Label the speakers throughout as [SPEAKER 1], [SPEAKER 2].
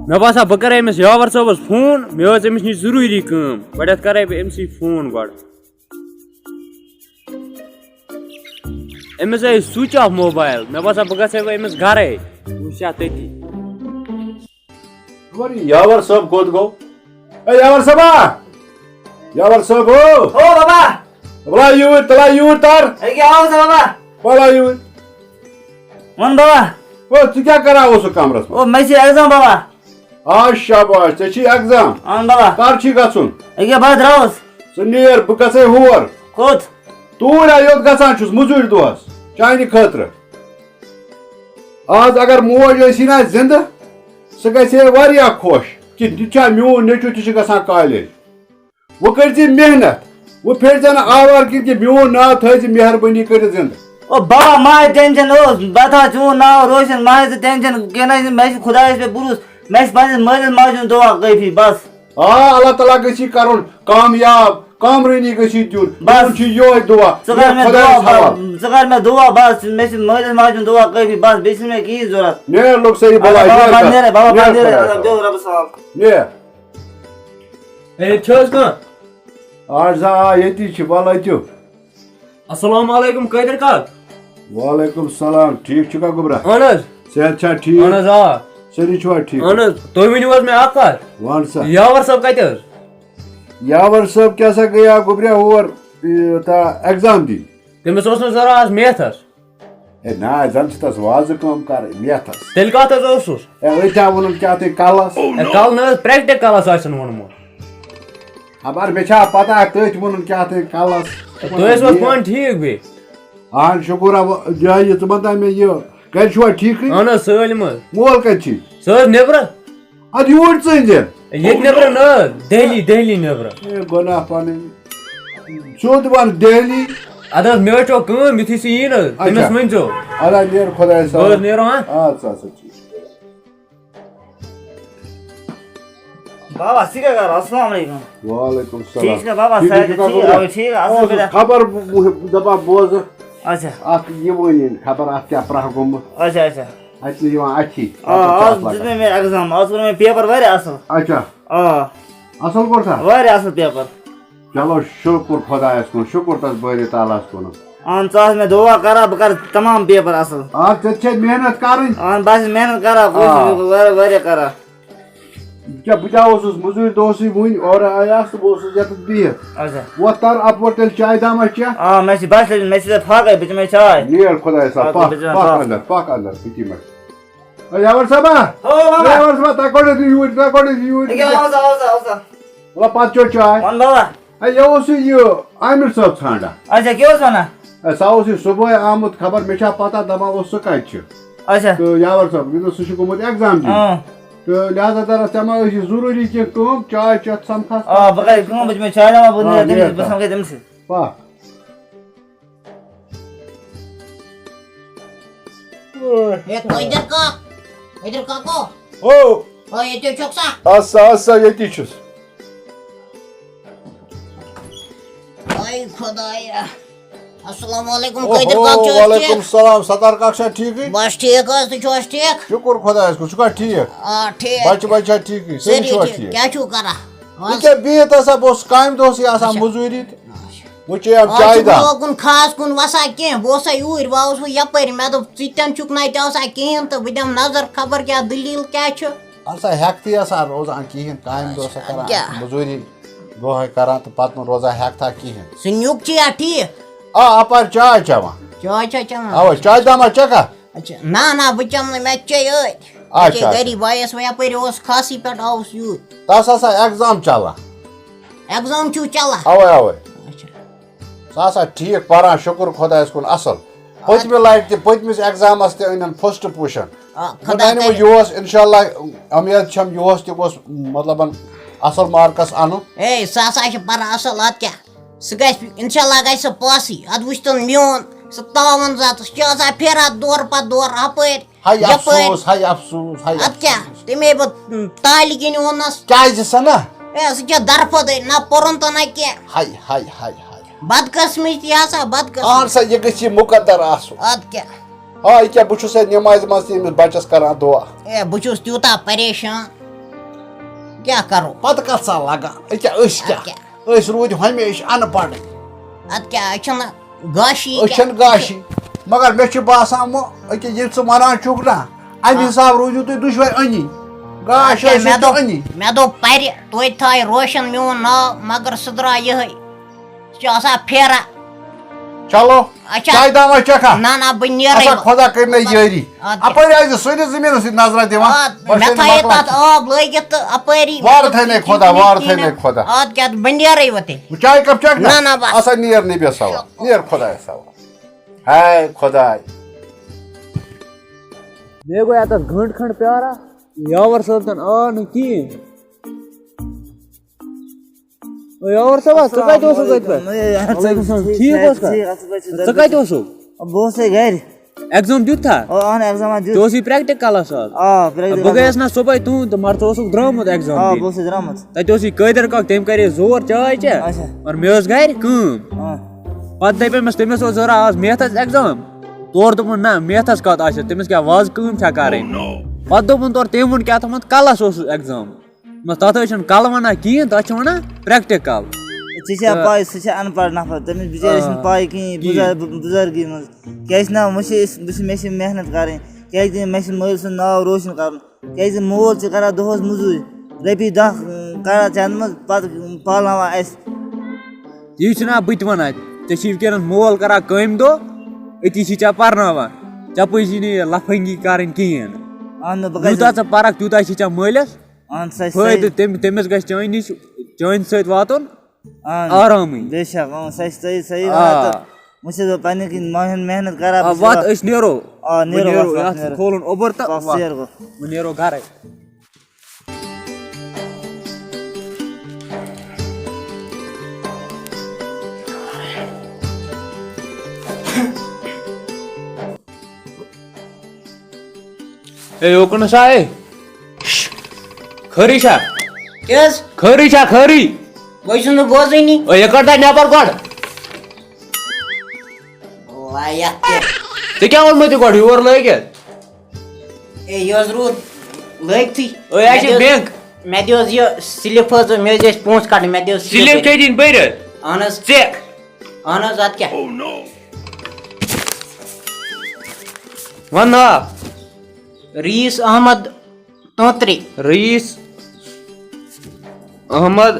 [SPEAKER 1] मे बसा बह कर अमिस यावर सबस फोन मे अमिस नश जरूरी कम गो कर अमस फोन गो अमिस आई स्विच ऑफ मोबाइल मे बसा बह गो अमिस गर वुचा तती
[SPEAKER 2] यावर सब कोत गो यावर सबा यावर सब हो
[SPEAKER 3] बाबा
[SPEAKER 2] तला यूर तार
[SPEAKER 3] बाबा
[SPEAKER 2] बला यूर
[SPEAKER 3] वन बाबा
[SPEAKER 2] ओ तू क्या करा उस कमरस
[SPEAKER 3] ओ मैं एग्जाम बाबा
[SPEAKER 2] आ शाबाश ते छी एग्जाम
[SPEAKER 3] बाबा
[SPEAKER 2] कर छी गछुन
[SPEAKER 3] अगे बाद रावस
[SPEAKER 2] सनेर ब गसे होर
[SPEAKER 3] कोत
[SPEAKER 2] तूर आयोत गसान छुस मुजुर दोस चाइनी खतर आज अगर मोज ऐसी ना जिंद स गसे वारिया खुश कि दिछा म्यो नेचु ति गसान कॉलेज वो करजी मेहनत वो फेर जन आवार कि म्यो ना थज मेहरबानी कर जिंद
[SPEAKER 3] ओ बाबा माय टेंशन ओ बता चू ना रोशन माय टेंशन केना मैं खुदा पे बुरुस मैं पांच मदद माजून दुआ गई बस
[SPEAKER 2] अल्लाह ताला गसी करुन कामयाब कामरानी गसी दिउन बस छी यो दुआ
[SPEAKER 3] सगर में दुआ बस मैं मदद माजून दुआ गई बस बीच में की जरूरत
[SPEAKER 2] ने लोग सही बोला
[SPEAKER 3] बाबा बंदे दो रब साहब
[SPEAKER 2] ने
[SPEAKER 1] ए छोस को
[SPEAKER 2] आजा यति छ बोला त्यो
[SPEAKER 1] अस्सलाम वालेकुम कैदर का
[SPEAKER 2] वालेकुम सलाम ठीक छ का गुबरा
[SPEAKER 1] अनस
[SPEAKER 2] सेहत छ ठीक
[SPEAKER 1] अनस आ
[SPEAKER 2] सरी छ ठीक
[SPEAKER 1] अनस तो वनी was मैं आकर
[SPEAKER 2] वन सा
[SPEAKER 1] यावर सब कत
[SPEAKER 2] यावर सब कैसा गया गुबरा और ता एग्जाम दी
[SPEAKER 1] तमिस ओस न जरा आज मैथस
[SPEAKER 2] ए ना जन छ तस वाज काम कर मैथस
[SPEAKER 1] तेल का तस ओसुस
[SPEAKER 2] ए ओटा वन क्या ते कालस
[SPEAKER 1] ए कल न प्रैक्टिकलस आसन वनमो
[SPEAKER 2] अबार बेचा पता तथ वन क्या ते कालस
[SPEAKER 1] तो इस वक्त फोन ठीक बे
[SPEAKER 2] हां शुक्र अब जाय त बता में ये कर छो ठीक
[SPEAKER 1] अनस सलम
[SPEAKER 2] मोल कर छी
[SPEAKER 1] सर नेबर
[SPEAKER 2] अद यूर चंजन
[SPEAKER 1] ये नेबर न दिल्ली नेबर
[SPEAKER 2] ए गोना पाने चोद वन दिल्ली
[SPEAKER 1] अदस मेचो कम इथि सी न तमिस मंजो
[SPEAKER 2] अला नेर खुदा सा
[SPEAKER 1] बस नेरो हां
[SPEAKER 2] अच्छा ठीक
[SPEAKER 3] बाबा सीधा कर अस्सलाम वालेकुम
[SPEAKER 2] वालेकुम सलाम
[SPEAKER 3] ठीक है बाबा साहब ठीक असल बेटा
[SPEAKER 2] खबर दबा बोज
[SPEAKER 3] अच्छा
[SPEAKER 2] आख ये वनी खबर आ क्या प्रह गुम
[SPEAKER 3] अच्छा अच्छा
[SPEAKER 2] अत यवा अच्छी
[SPEAKER 3] आज दिने में एग्जाम आज में पेपर वारे असल
[SPEAKER 2] अच्छा असल कोठा
[SPEAKER 3] वारे असल पेपर
[SPEAKER 2] चलो शुक्र खुदायस को शुक्र तस बरे तालास को
[SPEAKER 3] आन चाह में दुआ करा बकर तमाम पेपर असल
[SPEAKER 2] आज अच्छे मेहनत करन
[SPEAKER 3] आन बस मेहनत करा कोशिश वारे करा
[SPEAKER 2] क्या बुझाओ मजूर दोसी वन और आयास बोस जत भी
[SPEAKER 3] अच्छा
[SPEAKER 2] वो तर अपवर तेल चाय दाम क्या
[SPEAKER 3] हां मैं बस मैं से फाक बीच में चाय
[SPEAKER 2] नियर खुदा सा पाक अंदर पिटी में यावर सबा
[SPEAKER 3] ओ बाबा
[SPEAKER 2] यावर सबा ताकोडे यूट
[SPEAKER 3] क्या आओ
[SPEAKER 2] वो पांच चो चाय
[SPEAKER 3] कौन बाबा
[SPEAKER 2] ए यो आमिर साहब छांडा
[SPEAKER 3] अच्छा क्यों सुना
[SPEAKER 2] साउसी सुबह आमद खबर मेशा पता दबा वो सकाय छ
[SPEAKER 3] अच्छा
[SPEAKER 2] तो यावर साहब ये तो सुशी को एग्जाम दी तो लिहाजा तरह तमा जरूरी के कम चाय चत समखा
[SPEAKER 3] बगैर कम बीच में चाय ना बोलने दिन बस हम के दिन से
[SPEAKER 2] वाह
[SPEAKER 4] ये इधर का को
[SPEAKER 2] ओ
[SPEAKER 4] ये तो चोकसा
[SPEAKER 2] असा यति छुस
[SPEAKER 4] ओए खुदाया अस्सलाम वालेकुम इधर का चो
[SPEAKER 2] वालेकुम सलाम सतार कक्षा ठीक है
[SPEAKER 4] बस ठीक है तू छो ठीक
[SPEAKER 2] शुक्र खुदा को छुका ठीक
[SPEAKER 4] हां ठीक
[SPEAKER 2] बच्चा ठीक है सही छो ठीक
[SPEAKER 4] क्या छु करा
[SPEAKER 2] ये बीत असा बोस कायम दोस आसा मजूरी वचे अब चाय दा
[SPEAKER 4] कुन खास कुन वसा के बोसा यूर वाउस यपर मैं तो चितन चुक नाइ तसा केन तो बिदम नजर खबर क्या दलील क्या छु
[SPEAKER 2] असा हेक्ति असा रोजान की कायम दोस करा मजूरी दो है करा तो पात में रोजा हेक्ता की
[SPEAKER 4] सुन्युक चिया ठीक
[SPEAKER 2] अपर चाय चवा
[SPEAKER 4] चाय चमा
[SPEAKER 2] आव चाय दामा चका
[SPEAKER 4] अच्छा ना बचम मैं चाय अच्छा गरीब वायस वया पर ओस खासी पेट आउस यू
[SPEAKER 2] तासा सा एग्जाम चला
[SPEAKER 4] एग्जाम छु चला
[SPEAKER 2] आवे अच्छा सा ठीक परा शुक्र खुदा इसको असल पतमे लाइट पतमिस एग्जामस ते अनन फर्स्ट पोजीशन खुदा ने योस इंशाल्लाह उम्मीद छम योस ते गोस मतलब असल मार्कस आनु
[SPEAKER 4] ए सासा छ परा असल अत क्या सगैस इंशाल्लाह गैस पासी अद वुस्तन मियोन स तावन जात क्या फेरा दौर पर दौर अपर
[SPEAKER 2] हाय अफसोस
[SPEAKER 4] अत क्या तमे ब ताली किन ओनस
[SPEAKER 2] क्या जसना
[SPEAKER 4] ए स क्या दरफद ना परन तो ना के
[SPEAKER 2] हाय
[SPEAKER 4] बदकिस्मती आसा बदकिस्मती
[SPEAKER 2] आन सा ये गछि मुकद्दर आसु
[SPEAKER 4] अत क्या
[SPEAKER 2] हां क्या बुछु से नमाज मस बचस करा दुआ
[SPEAKER 4] ए बुछुस त्यूता परेशान क्या करो
[SPEAKER 2] पत कत सा लगा क्या रूद हमेशा अनपढ़
[SPEAKER 4] अद क्या अचन गाशी
[SPEAKER 2] अन गाशी मगर मे बासान वो ये वन चुक ना अमे हिसाब रूजू तुम दुश्वार अनी गाश अनी
[SPEAKER 4] मे दो पर तुम थाय रोशन मोन नाव मगर सह द्रा ये फेरा
[SPEAKER 2] चलो चाय दामा चखा
[SPEAKER 4] ना ना बह नेर
[SPEAKER 2] खुदा कर यारी अपर सैनिस जमीन नजर दिवान
[SPEAKER 4] मे थाये तथ आब लगित तो अपरी
[SPEAKER 2] वार थे खुदा
[SPEAKER 4] अद क्या बह नेर वते
[SPEAKER 2] चाय कप चख
[SPEAKER 4] ना ना बस
[SPEAKER 2] असा नेर नबी सवा नेर खुदा सवा हाय खुदा
[SPEAKER 1] मे गो अत घंट खंड प्यारा यावर सब तन आ न कहीं यावर सब स कत ओसो कत पे ठीक ओस का स कत ओसो
[SPEAKER 3] बो से घर
[SPEAKER 1] एग्जाम दित था
[SPEAKER 3] ऑन एग्जाम दित
[SPEAKER 1] तो सी प्रैक्टिकल आ
[SPEAKER 3] प्रैक्टिकल
[SPEAKER 1] बो गयस ना सुबह तू तो मर तो ओसो द्रामत एग्जाम
[SPEAKER 3] बो से द्रामत
[SPEAKER 1] तत ओसी कदर का तेम करे जोर चाय चे और मे ओस घर कम पत दपे मस तमिस ओस जरा आज मैथस एग्जाम तोर दोपन ना मैथस कत आसे तमिस क्या वाज कम छा करें पत दोपन तोर तेम वन क्या तमत कलस ओस एग्जाम मस तत छन कल वना कहीं तत वना प्रैक्टिकल
[SPEAKER 3] पाई सह अनपढ़ नफर तमिस बिचारिस पाई कहीं बुजुर्गी मज क्या ना मे मेहनत करें क्या मल सुन नाव रोशन कर मोल करा दोहस मजूरी रपी 10 करा चंद मज पत पालना
[SPEAKER 1] यह बत वन वन मोल करा कम दो अति चा पर्न चपे लफंगी कर कहें यूता े परख तूता चा मलिस फायद तमिस ग चान सत वातन आराम
[SPEAKER 3] बेशक सही मेहनत करा
[SPEAKER 1] वत नेरो खोलन ओबर तो नेरो घर ओकन सा खरी छा
[SPEAKER 4] केस
[SPEAKER 1] खरी छा खरी
[SPEAKER 4] बह बोजनी
[SPEAKER 1] ये कट नपर कट ते क्या वोन गो योर लगित
[SPEAKER 4] यह रूद लगती
[SPEAKER 1] बैंक
[SPEAKER 4] मे दिस यह स्लिप मे पोस कट मे दिस
[SPEAKER 1] स्लिप दिन बर
[SPEAKER 4] अहन
[SPEAKER 1] चेक
[SPEAKER 4] अहन अत क्या
[SPEAKER 1] वन
[SPEAKER 4] रईस अहमद तोत्री
[SPEAKER 1] रईस अहमद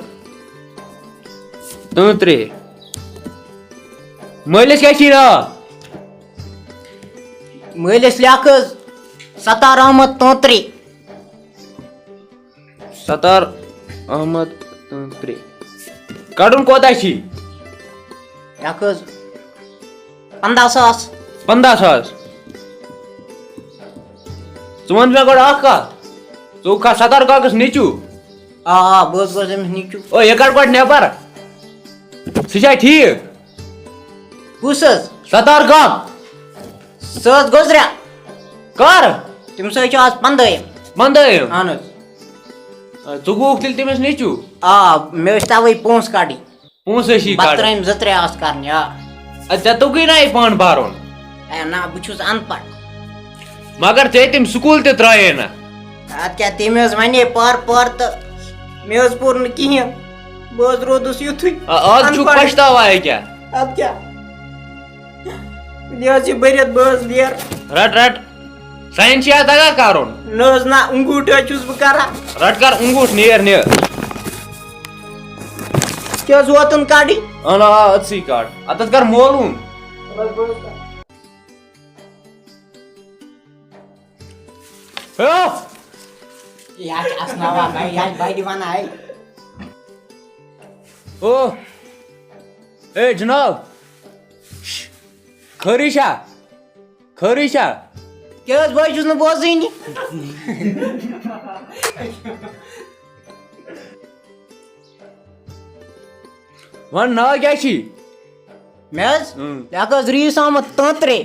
[SPEAKER 1] तोत्री मलिस क्या
[SPEAKER 4] मलिस लिख सतार अहमद तोत्री
[SPEAKER 1] सतार अहमद तोत्री कड़न कोता छी
[SPEAKER 4] लिख 15,000
[SPEAKER 1] 15,000 वन मे गो खा सतार काकस नीचू
[SPEAKER 4] बस गो नीचू
[SPEAKER 1] ओ ये कट गो नबर सह ठीक
[SPEAKER 4] कुस
[SPEAKER 1] सतार काक
[SPEAKER 4] सह गुजरिया
[SPEAKER 1] कर
[SPEAKER 4] तम सज आज 15 अहन
[SPEAKER 1] ू गो तमिस नीचू
[SPEAKER 4] मे तवे पोस कड़ी
[SPEAKER 1] पोस
[SPEAKER 4] त्रेम 2-3 आस कर
[SPEAKER 1] चे तुगे ना पान बारोन
[SPEAKER 4] ना बहुत अनपढ़
[SPEAKER 1] मगर चे तम स्कूल त्रे ना
[SPEAKER 4] अत क्या तम वे पर तो मे पोर न कहें बह रोदस युथु
[SPEAKER 1] आज पछतावा क्या
[SPEAKER 4] अत क्या यह बरित बह लेर
[SPEAKER 1] रट रट साइन तगा कर
[SPEAKER 4] ना अंगूठ बह कर
[SPEAKER 1] रट कर अंगूठ नेर नेर
[SPEAKER 4] क्या वोतन कड़ी
[SPEAKER 1] असी काट अत कर मोलूम ओ ए जनाब खरी छा
[SPEAKER 4] क्या बह बोजनी
[SPEAKER 1] वन ना क्या
[SPEAKER 4] मे लिख रईस अहमद तोत्री